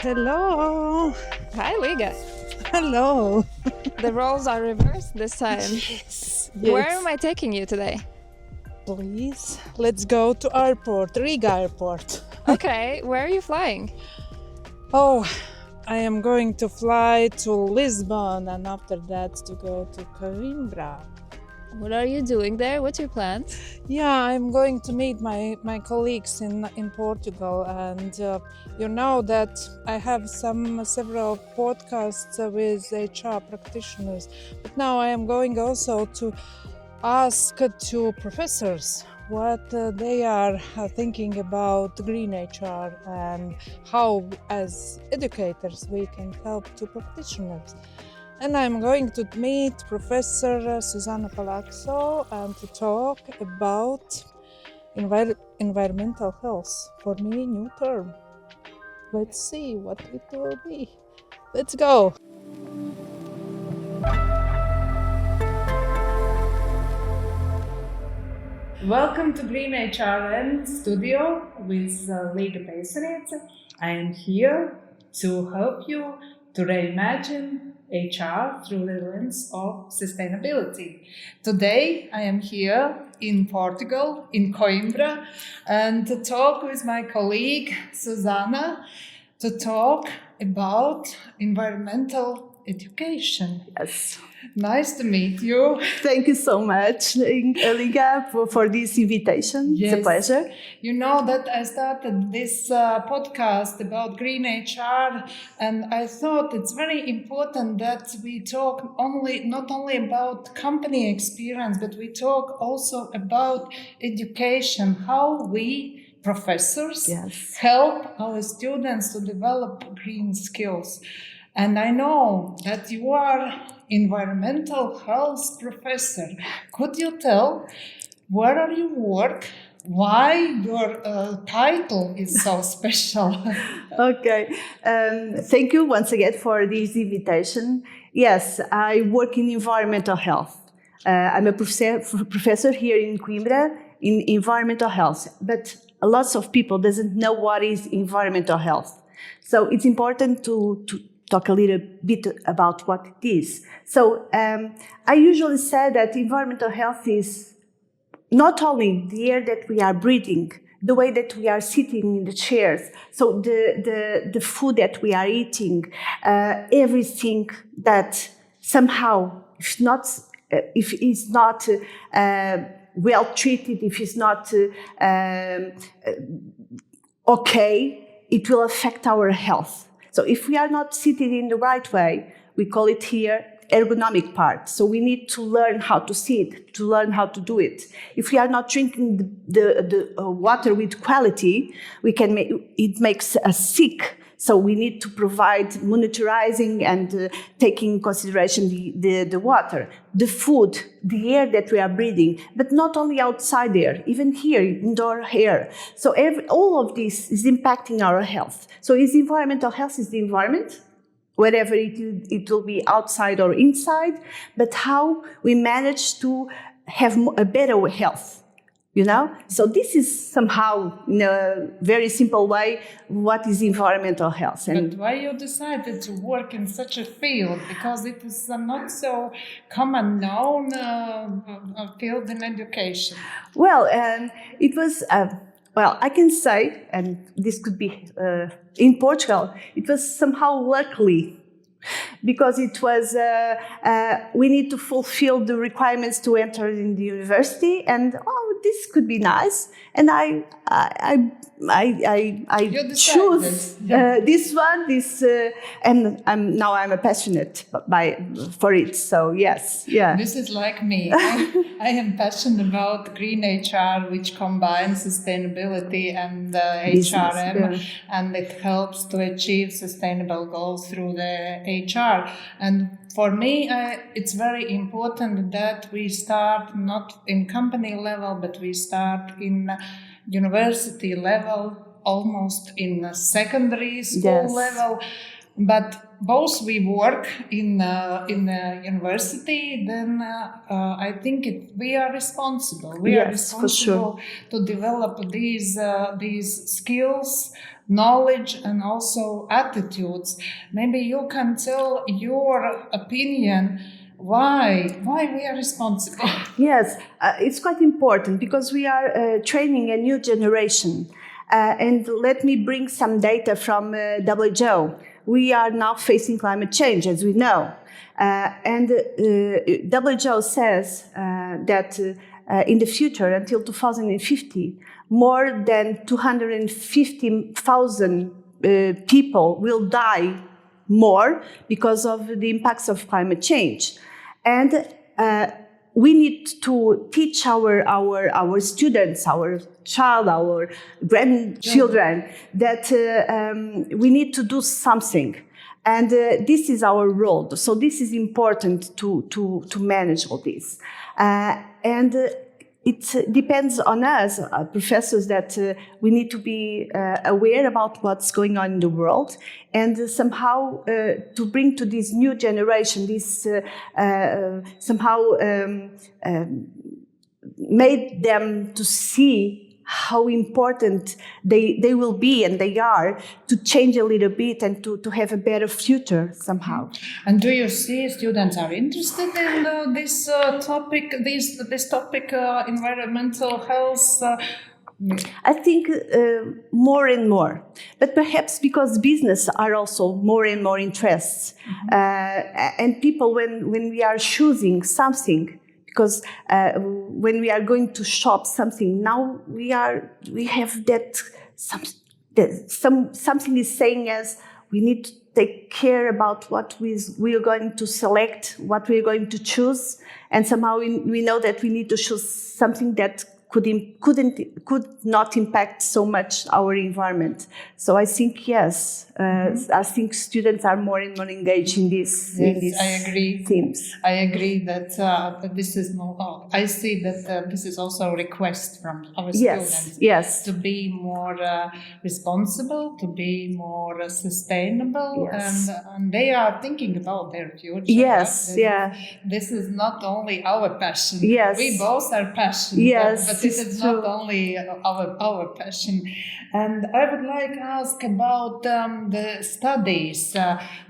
Hello. Hi, Liga. Hello. The roles are reversed this time. Yes. Where am I taking you today? Please, let's go to airport, Riga airport. Okay, where are you flying? Oh, I am going to fly to Lisbon and after that to go to Coimbra. What are you doing there? What's your plan? Yeah, I'm going to meet my colleagues in Portugal, and you know that I have several podcasts with HR practitioners, but now I am going also to ask to professors what they are thinking about green HR and how as educators we can help to practitioners. And I'm going to meet Professor Susana Paixao and to talk about environmental health. For me, new term. Let's see what it will be. Let's go. Welcome to Green HRM studio with Liga Peiseniece. I am here to help you to reimagine HR through the lens of sustainability. Today I am here in Portugal, in Coimbra, and to talk with my colleague Susana to talk about environmental education. Yes. Nice to meet you. Thank you so much, Liga, for this invitation. Yes. It's a pleasure. You know that I started this podcast about green HR, and I thought it's very important that we talk not only about company experience, but we talk also about education, how we professors help our students to develop green skills. And I know that you are environmental health professor. Could you tell where are you work? Why your title is so special? Okay. Thank you once again for this invitation. Yes, I work in environmental health. I'm a professor here in Coimbra in environmental health, but lots of people doesn't know what is environmental health. So it's important to talk a little bit about what it is. So I usually say that environmental health is not only the air that we are breathing, the way that we are sitting in the chairs, so the food that we are eating, everything that somehow, if it's not well treated, if it's not okay, it will affect our health. So if we are not sitting in the right way, we call it here ergonomic part. So we need to learn how to sit, to learn how to do it. If we are not drinking the water with quality, it makes us sick. So we need to provide monitoring and taking in consideration the water, the food, the air that we are breathing, but not only outside air, even here, indoor air. So all of this is impacting our health. So environmental health is the environment, wherever it will be outside or inside, but how we manage to have a better health. You know, so this is somehow, in a very simple way, what is environmental health. But why you decided to work in such a field? Because it is not so common known field in education. Well, it was. Well, I can say, and this could be in Portugal, it was somehow luckily. Because it was, we need to fulfill the requirements to enter in the university, and this could be nice, and I choose this one, and I'm a passionate for it. So yes, yeah. This is like me. I am passionate about green HR, which combines sustainability and HRM, and it helps to achieve sustainable goals through the HR. And for me, it's very important that we start not in company level, but we start in university level, almost in secondary school level. But both we work in university, then I think we are responsible. We are responsible to develop these skills knowledge and also attitudes. Maybe you can tell your opinion why we are responsible. Yes, it's quite important because we are training a new generation. And let me bring some data from WHO. We are now facing climate change, as we know. And WHO says that in the future, until 2050, more than 250,000 people will die more because of the impacts of climate change. And we need to teach our students, our child, our grandchildren, that we need to do something. And this is our role. So this is important to manage all this. And it depends on us, professors, that we need to be aware about what's going on in the world and somehow to bring to this new generation, this made them to see how important they will be and they are to change a little bit and to have a better future somehow. And do you see students are interested in this topic, this topic, environmental health? I think more and more, but perhaps because business are also more and more interests, and people when we are choosing something. Because when we are going to shop something, now we have that something is saying us we need to take care about what we are going to select, what we are going to choose, and somehow we know that we need to choose something that could not impact so much our environment. So I think yes, I think students are more and more engaged in this. Yes, I agree. Themes. I agree that this is more. I see that this is also a request from our students. Yes. To be more responsible, to be more sustainable, and they are thinking about their future. Yes. Yeah. This is not only our passion. Yes. We both are passionate. Yes. But this is not only our passion. And I would like to ask about the studies.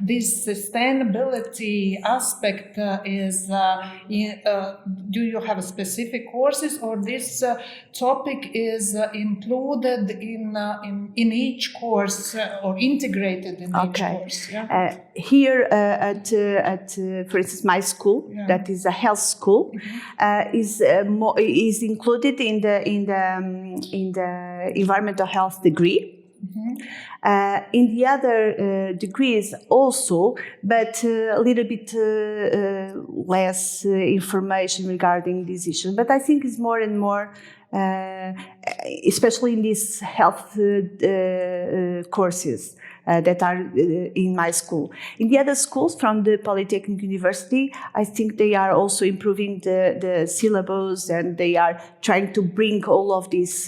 This sustainability aspect is, do you have specific courses, or this topic is included in each course or integrated in each course? Yeah? Here at for instance, my school, that is a health school, is included in the environmental health degree. In the other degrees also, but a little bit less information regarding this issue. But I think it's more and more, especially in these health courses that are in my school. In the other schools from the Polytechnic University, I think they are also improving the syllabus, and they are trying to bring all of these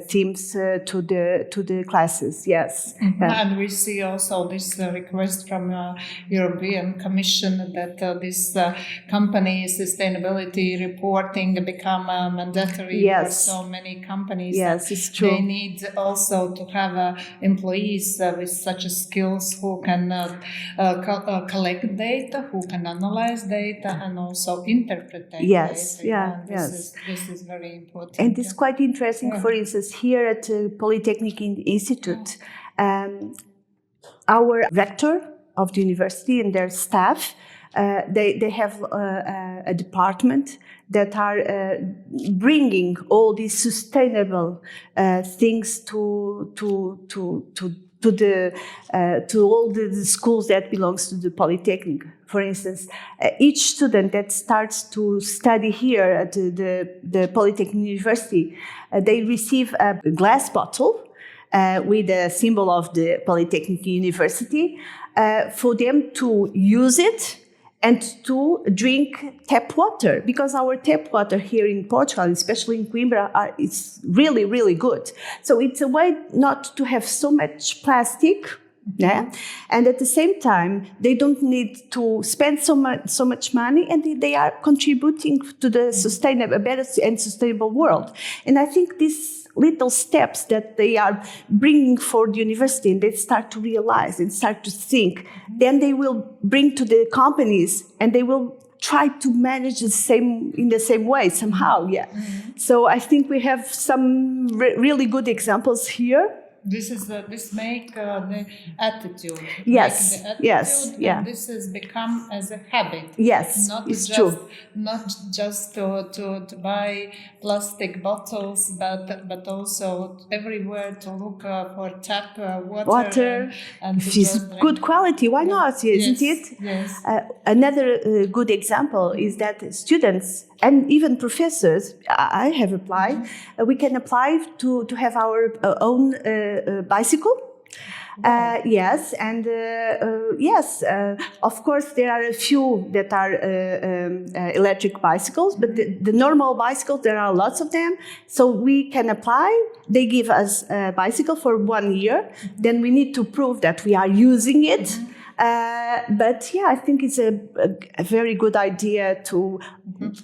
themes to the classes. Yes. And we see also this request from European Commission that this company sustainability reporting become mandatory for so many companies. Yes, it's true. They need also to have employees with such skills who can collect data, who can analyze data, and also interpret data. Yes, This is very important. And it's quite interesting. For instance, here at Polytechnic Institute, our rector of the university and their staff, they have a department that are bringing all these sustainable things to all the schools that belongs to the Polytechnic. For instance, each student that starts to study here at the Polytechnic University, they receive a glass bottle with a symbol of the Polytechnic University for them to use it and to drink tap water, because our tap water here in Portugal, especially in Coimbra, is really, really good. So it's a way not to have so much plastic Yeah, and at the same time, they don't need to spend so much money, and they are contributing to the sustainable, better and sustainable world. And I think these little steps that they are bringing for the university, and they start to realize and start to think, then they will bring to the companies, and they will try to manage in the same way somehow. Yeah. So I think we have some really good examples here. This make the attitude. Yes, Make the attitude, yes, yeah. And this has become as a habit. Yes, Not it's just, true. Not just to buy plastic bottles, but also everywhere to look for tap water. And if it's good quality, why not? Isn't it? Yes. Another good example is that students and even professors, I have applied, we can apply to have our own bicycle. Yes, and yes, of course, there are a few that are electric bicycles, but the normal bicycles, there are lots of them. So we can apply. They give us a bicycle for 1 year. Then we need to prove that we are using it. But yeah, I think it's a very good idea to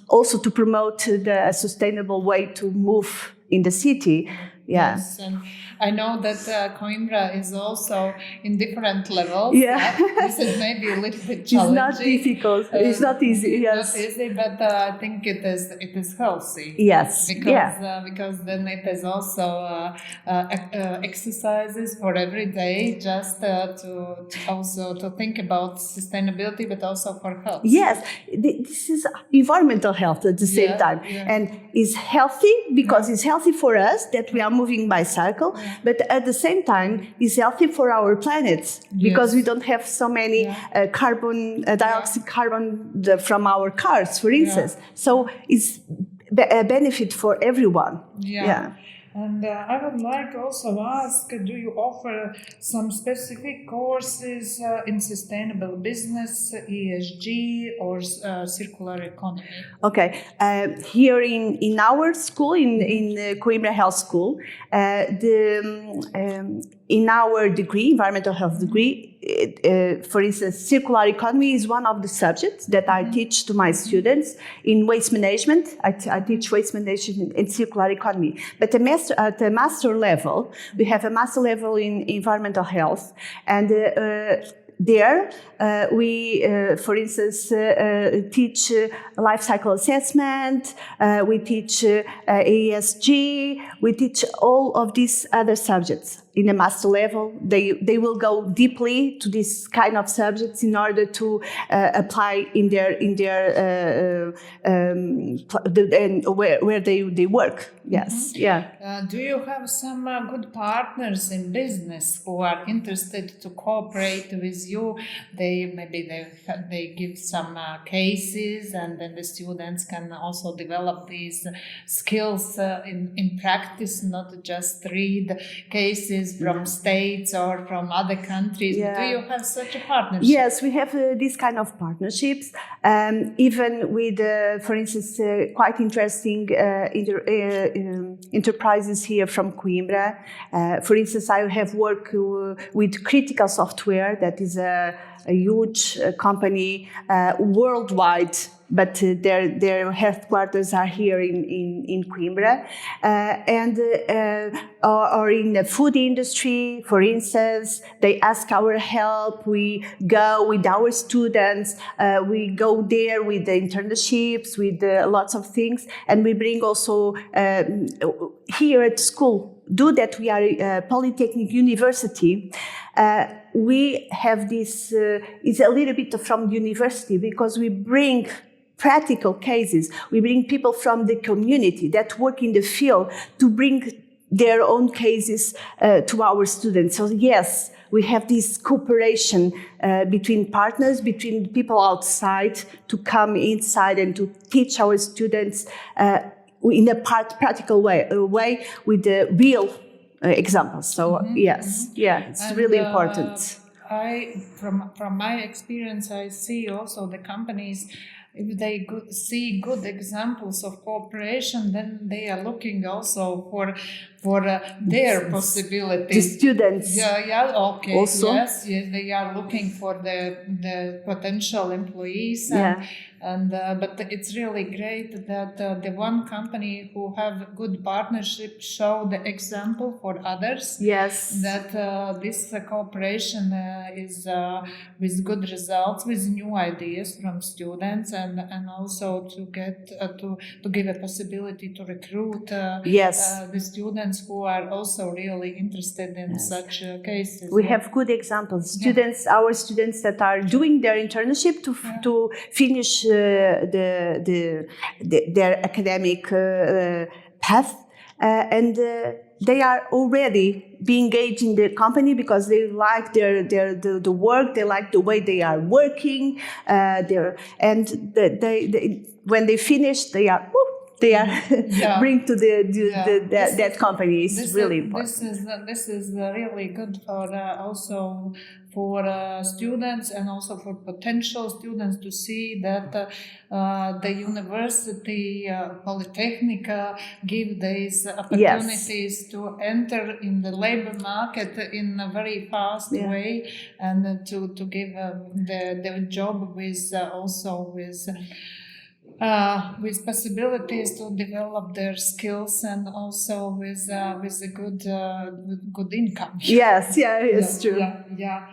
also to promote the sustainable way to move in the city. Yeah. Yes, and I know that Coimbra is also in different levels. Yeah. This is maybe a little bit challenging. It's not difficult. It's not easy. Yes. Not easy, but I think it is healthy. Yes. Because then it is also exercises for every day, just to also to think about sustainability, but also for health. Yes, this is environmental health at the same time, and it's healthy because it's healthy for us that we are moving bicycle, but at the same time it's healthy for our planet because we don't have so many carbon dioxide from our cars, for instance. So it's a benefit for everyone. Yeah. And I would like also ask, do you offer some specific courses in sustainable business, ESG, or circular economy? Okay, here in our school, in Coimbra Health School, in our degree, environmental health degree, for instance, circular economy is one of the subjects that I teach to my students. In waste management, I teach waste management and circular economy. But at the master level, we have a master level in environmental health, and there, we, for instance, teach life cycle assessment, we teach ESG, we teach all of these other subjects. In a master level, they will go deeply to this kind of subjects in order to apply in their where they work. Yes, Do you have some good partners in business who are interested to cooperate with you? They give some cases, and then the students can also develop these skills in practice, not just read cases from states or from other countries. Do you have such a partnership? Yes, we have this kind of partnerships, even with, for instance, quite interesting enterprises here from Coimbra. For instance, I have worked with Critical Software, that is a huge company worldwide, but their headquarters are here in Coimbra, or in the food industry, for instance, they ask our help. We go with our students, we go there with the internships, with lots of things, and we bring also here at school. Do that we are a Polytechnic University. We have this, it's a little bit from university because we bring practical cases. We bring people from the community that work in the field to bring their own cases to our students. So yes, we have this cooperation between partners, between people outside to come inside and to teach our students in a practical way with the real examples. So yes, it's really important. From my experience, I see also the companies, if they see good examples of cooperation, then they are looking also their The possibilities. students. Yeah, okay. Also. Yes, they are looking for the potential employees, and but it's really great that the one company who have good partnership show the example for others. Yes. That this cooperation is with good results, with new ideas from students, and also to get to give a possibility to recruit the students who are also really interested in such cases. We have good examples. Students, our students that are doing their internship to finish their academic path, and they are already being engaged in the company because they like the work, they like the way they are working, when they finish, they are bring to that company. It's really important. This is really good for also for students and also for potential students to see that the university Polytechnic give these opportunities to enter in the labor market in a very fast way, and to give the job with also with possibilities to develop their skills, and also with a good income. Yes, it's true. Yeah.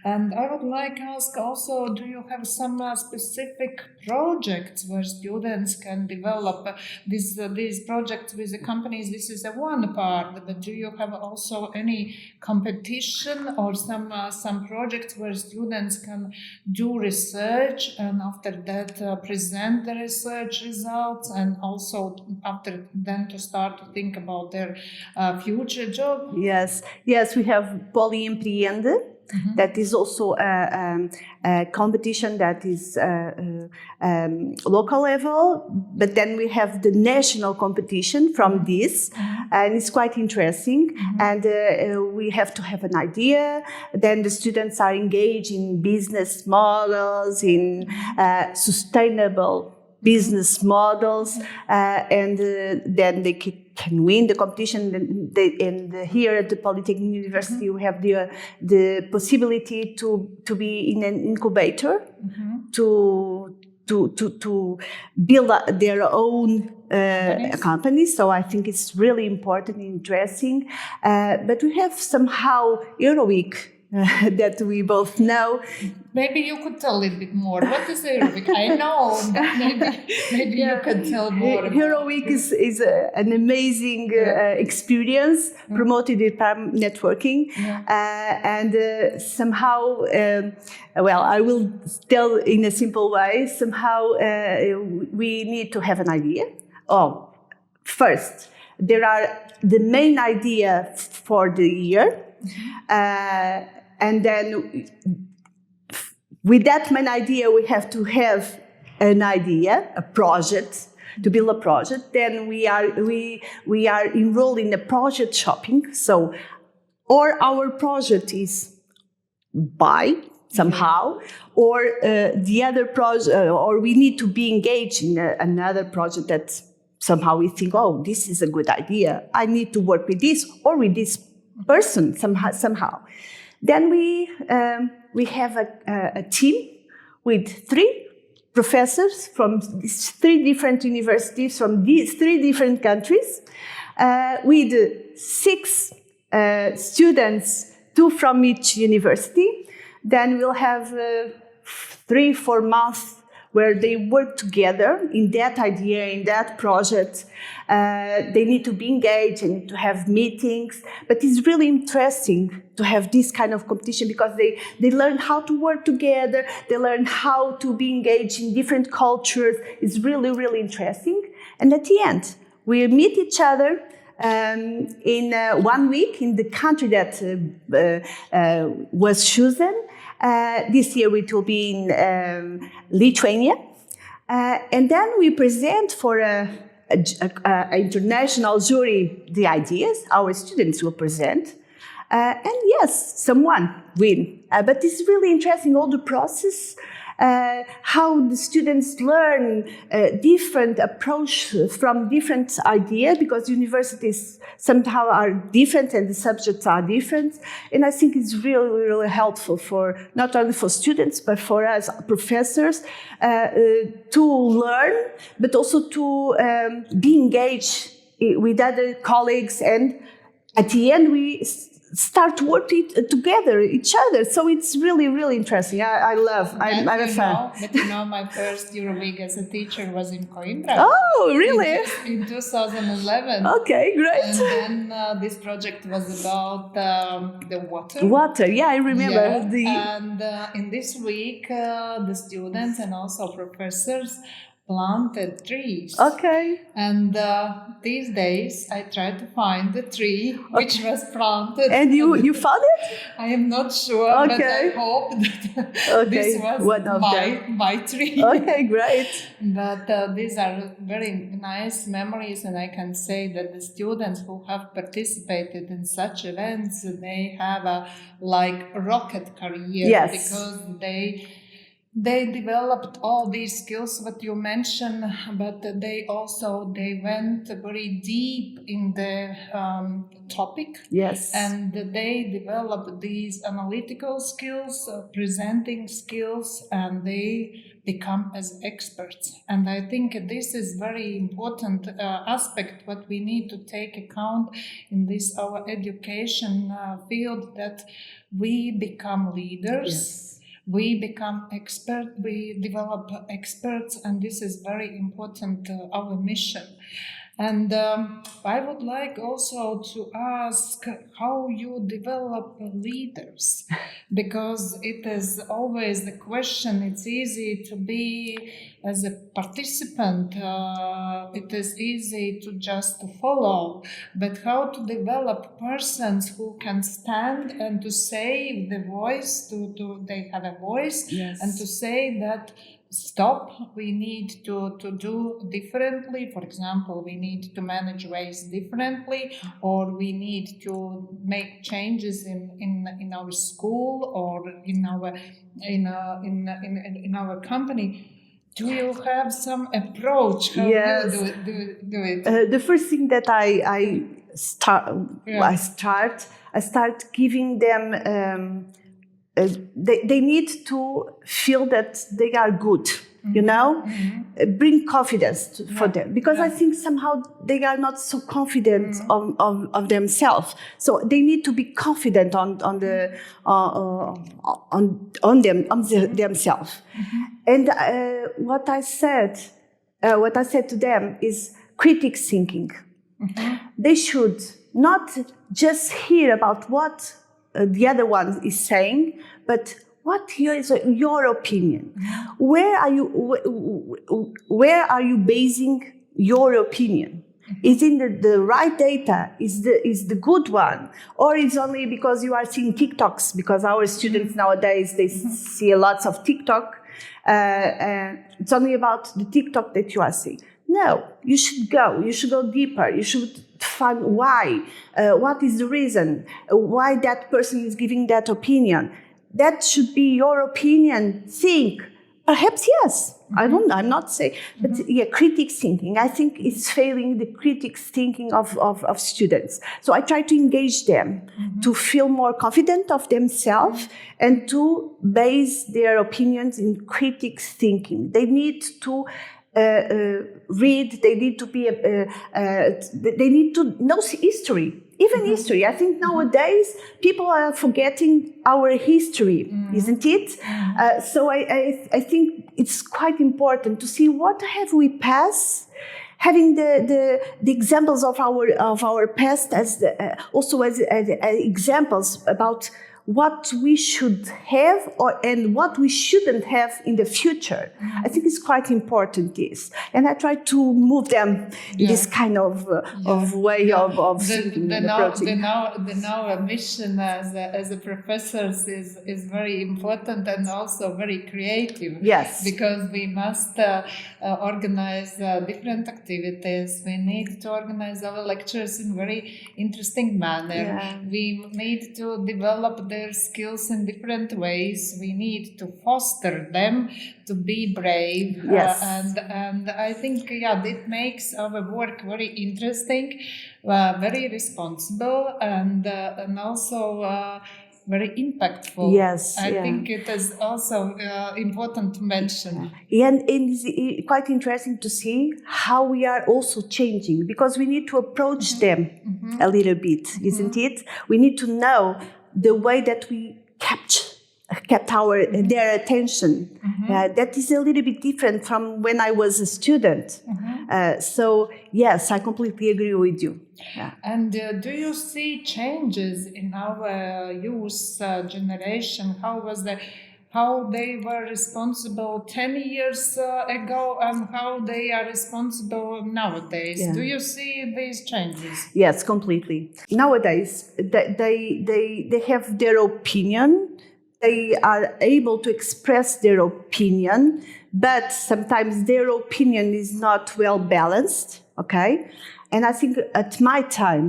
And I would like to ask also, do you have some specific projects where students can develop these projects with the companies? This is one part, but do you have also any competition or some projects where students can do research and after that present the research results, and also after then to start to think about their future job? Yes, we have Poly Empreende. That is also a competition that is local level, but then we have the national competition from this, and it's quite interesting. And we have to have an idea. Then the students are engaged in business models, in sustainable business models, and then they can win the competition. And here at the Polytechnic University, we have the possibility to be in an incubator, to build their own company. So I think it's really important and interesting. But we have somehow Euroweek that we both know. Maybe you could tell a little bit more. What is Euroweek? I know, but maybe you could tell more. Euroweek is an amazing experience promoted in networking, and somehow, I will tell in a simple way. Somehow, we need to have an idea. First, there are the main idea for the year, and then with that main idea, we have to have an idea, a project, to build a project. Then we are enrolled in a project shopping. So, or our project is buy somehow, or the other project, or we need to be engaged in another project that somehow we think, this is a good idea. I need to work with this or with this person somehow. Then we have a team with 3 professors from these 3 different universities, from these 3 different countries, with 6 students, 2 from each university. Then we'll have 3-4 months where they work together in that idea, in that project. They need to be engaged and to have meetings. But it's really interesting to have this kind of competition because they learn how to work together. They learn how to be engaged in different cultures. It's really, really interesting. And at the end, we meet each other in 1 week in the country that was chosen. This year it will be in Lithuania. And then we present for an international jury the ideas. Our students will present. And yes, someone win. But it's really interesting, all the process. how the students learn different approach from different ideas, because universities somehow are different and the subjects are different. And I think it's really, really helpful for not only for students, but for us professors to learn, but also to be engaged with other colleagues, and at the end we start working together each other. So it's really, really interesting. I'm a fan. But my first Euroweek as a teacher was in Coimbra. Oh, really? In 2011. Okay, great. And then this project was about the water. Water, yeah, I remember. Yeah. And in this week, the students and also professors planted trees. Okay. And these days I tried to find the tree which was planted. And you found it? I am not sure, but I hope that this was my tree. Okay, great. But these are very nice memories, and I can say that the students who have participated in such events, they have a rocket career. Yes. Because they developed all these skills that you mentioned, but they went very deep in the topic. Yes. And they developed these analytical skills, presenting skills, and they become as experts. And I think this is very important aspect what we need to take account in this our education field, that we become leaders. Yes. We become experts, we develop experts, and this is very important, our mission. And I would like also to ask how you develop leaders, because it is always the question. It's easy to be as a participant, it is easy to just follow, but how to develop persons who can stand and to say the voice, they have a voice, yes. And to say that stop, we need to do differently. For example, we need to manage waste differently, or we need to make changes in our school or in our company. Do you have some approach how yes. you do it? The first thing that I start giving them. They need to feel that they are good, Mm-hmm. Bring confidence for them, because I think somehow they are not so confident of themselves. So they need to be confident on themselves. Mm-hmm. And what I said to them is critical thinking. Mm-hmm. They should not just hear about what the other one is saying, but what is your opinion? Where are you basing your opinion? Is it the right data? Is the good one, or it's only because you are seeing TikToks? Because our students nowadays they see lots of TikTok. It's only about the TikTok that you are seeing. No, you should go. You should go deeper. You should find why. What is the reason? Why that person is giving that opinion? That should be your opinion. Think. Perhaps yes. Mm-hmm. I'm not saying, but critical thinking. I think it's failing the critical thinking of students. So I try to engage them to feel more confident of themselves and to base their opinions in critical thinking. They need to read. They need to be. They need to know history. Even history. I think nowadays people are forgetting our history, isn't it? So I think it's quite important to see what have we passed, having the examples of our past as also as examples about what we should have and what we shouldn't have in the future. I think it's quite important, this. And I try to move them in this kind of way of thinking and approaching. The mission as a professor is very important and also very creative. Yes. Because we must organize different activities. We need to organize our lectures in very interesting manner. Yeah. We need to develop their skills in different ways. We need to foster them to be brave. Yes. And I think, that makes our work very interesting, very responsible, and also very impactful. Yes, I think it is also important to mention. And it's quite interesting to see how we are also changing, because we need to approach them a little bit, isn't it? We need to know the way that we kept their attention. That is a little bit different from when I was a student. So yes, I completely agree with you. Yeah. And do you see changes in our youth generation? How they were responsible 10 years ago and how they are responsible nowadays? Yeah. Do you see these changes? Yes, completely. Nowadays, they have their opinion. They are able to express their opinion, but sometimes their opinion is not well balanced, okay? And I think at my time,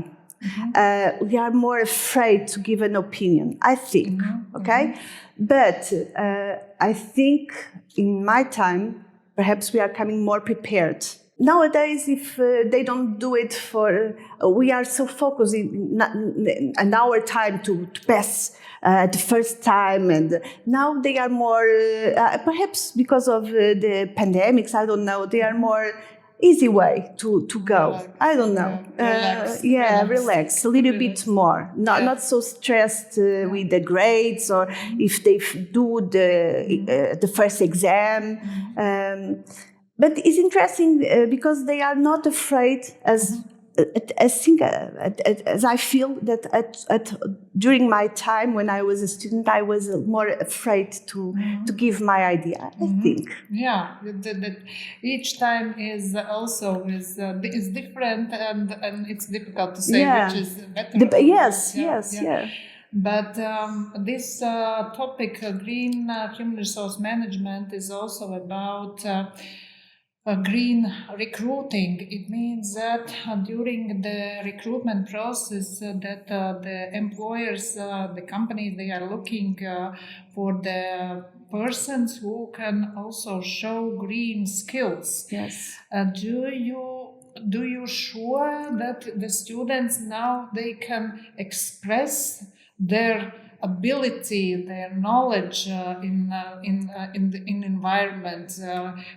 we are more afraid to give an opinion, I think, okay? But I think in my time, perhaps we are coming more prepared. Nowadays, if they don't do it we are so focused in our time to pass the first time, and now they are more, perhaps because of the pandemics, I don't know, they are more easy way to go. Relax. I don't know. Relax a little bit more. Not so stressed with the grades or if they do the first exam. But it's interesting because they are not afraid as I feel that during my time when I was a student, I was more afraid to give my idea. I think. Yeah, each time is also is different, and it's difficult to say which is better. Yes. But this topic, green human resource management, is also about green recruiting. It means that during the recruitment process, that the employers, the companies, they are looking for the persons who can also show green skills. Yes. Do you sure that the students now they can express their ability, their knowledge in environment?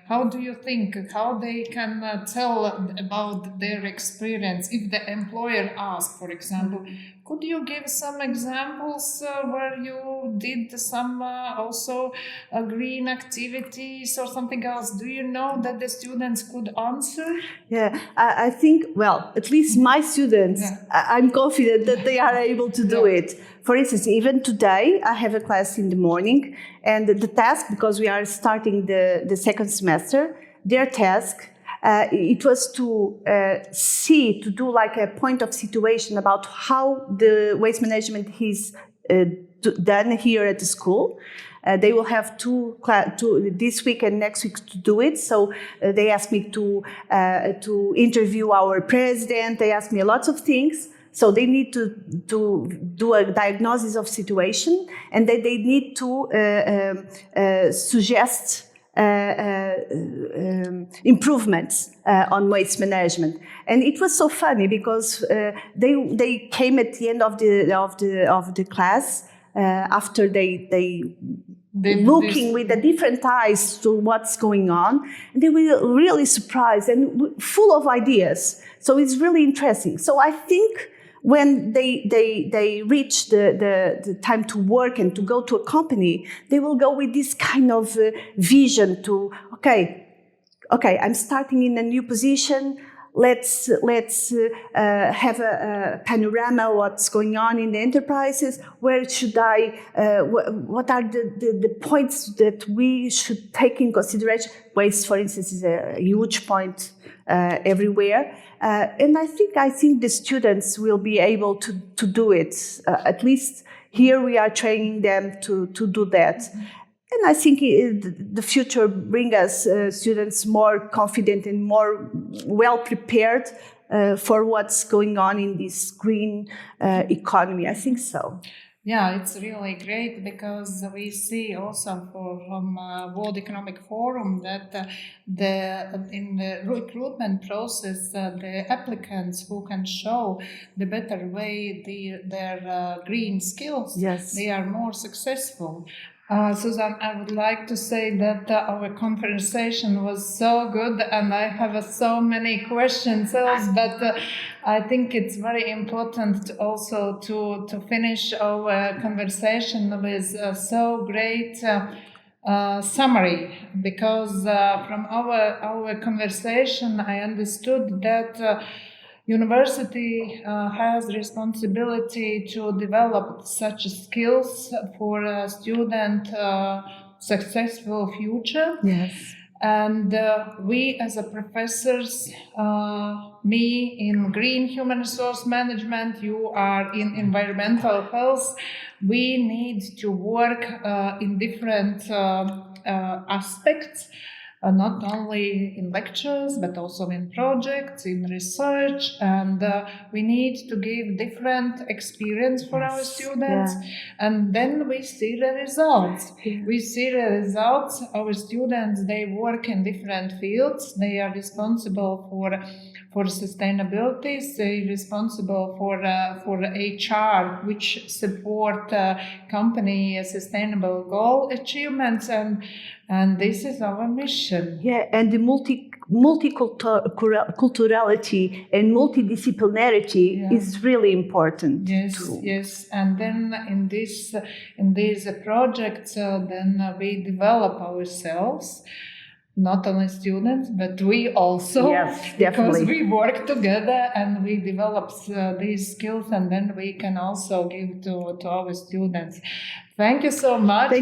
How do you think? How they can tell about their experience if the employer asks, for example? Could you give some examples where you did some also green activities or something else? Do you know that the students could answer? Yeah, I think, well, at least my students, I'm confident that they are able to do it. For instance, even today, I have a class in the morning, and the task, because we are starting the second semester, their task, it was to do like a point of situation about how the waste management is done here at the school. They will have two this week and next week to do it. So they asked me to interview our president. They asked me lots of things. So they need to do a diagnosis of situation, and they need to suggest improvements on waste management. And it was so funny because they came at the end of the class after they looking with the different eyes to what's going on, and they were really surprised and full of ideas. So it's really interesting. So I think when they reach the time to work and to go to a company, they will go with this kind of vision to, okay, I'm starting in a new position. Let's have a panorama of what's going on in the enterprises. Where should what are the points that we should take in consideration? Waste, for instance, is a huge point everywhere. And I think the students will be able to do it. At least here we are training them to do that. And I think the future brings us students more confident and more well prepared for what's going on in this green economy. I think so. Yeah, it's really great because we see also from World Economic Forum that in the recruitment process, the applicants who can show the better way their green skills, Yes. they are more successful. Susan, I would like to say that our conversation was so good, and I have so many questions else, but I think it's very important also to finish our conversation with so great summary, because from our conversation I understood that university has responsibility to develop such skills for a student successful future. Yes. And we as a professors, me in green human resource management, you are in environmental health, we need to work in different aspects. Not only in lectures, but also in projects, in research, and we need to give different experience for our students, and then we see the results. We see the results. Our students, they work in different fields. They are responsible for sustainability. They are responsible for HR, which support company sustainable goal achievements, and this is our mission. Yeah, and the multiculturality and multidisciplinarity is really important. Yes. And then in these projects, then we develop ourselves. Not only students, but we also, yes, because we work together and we develop these skills, and then we can also give to our students. Thank you so much for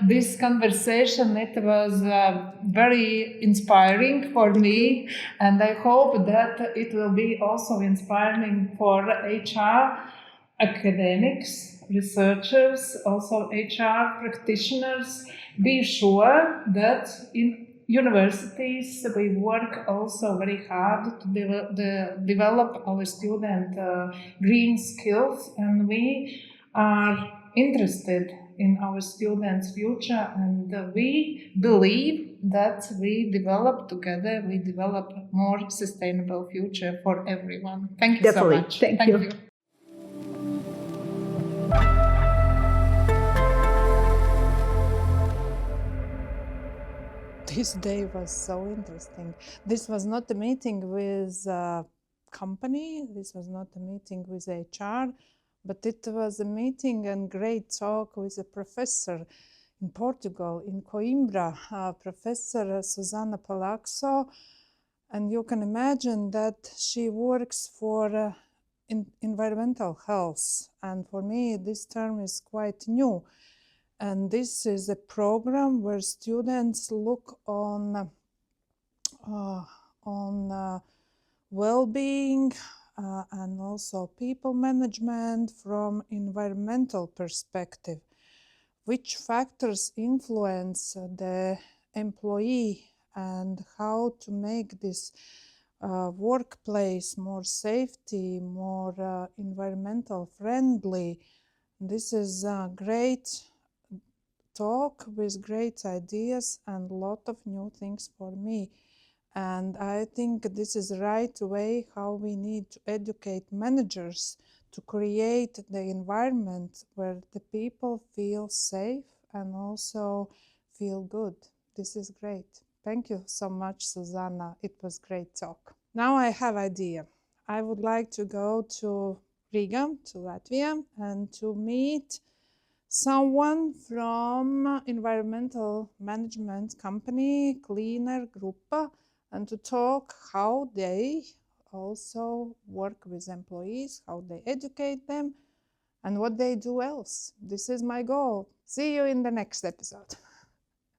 this conversation. It was very inspiring for me, and I hope that it will be also inspiring for HR academics, researchers, also HR practitioners. Be sure that in universities we work also very hard to develop our student green skills, and we are interested in our students' future, and we believe that we develop together, we develop more sustainable future for everyone. Thank you so much. Thank you. This day was so interesting. This was not a meeting with a company, this was not a meeting with HR, but it was a meeting and great talk with a professor in Portugal, in Coimbra, Professor Susana Paixao. And you can imagine that she works for environmental health. And for me, this term is quite new. And this is a program where students look on well-being and also people management from environmental perspective. Which factors influence the employee and how to make this workplace more safety, more environmental friendly. This is a great talk with great ideas and a lot of new things for me. And I think this is the right way how we need to educate managers to create the environment where the people feel safe and also feel good. This is great. Thank you so much, Susana. It was great talk. Now I have idea. I would like to go to Riga, to Latvia, and to meet someone from environmental management company, Cleaner Gruppa, and to talk how they also work with employees, how they educate them, and what they do else. This is my goal. See you in the next episode.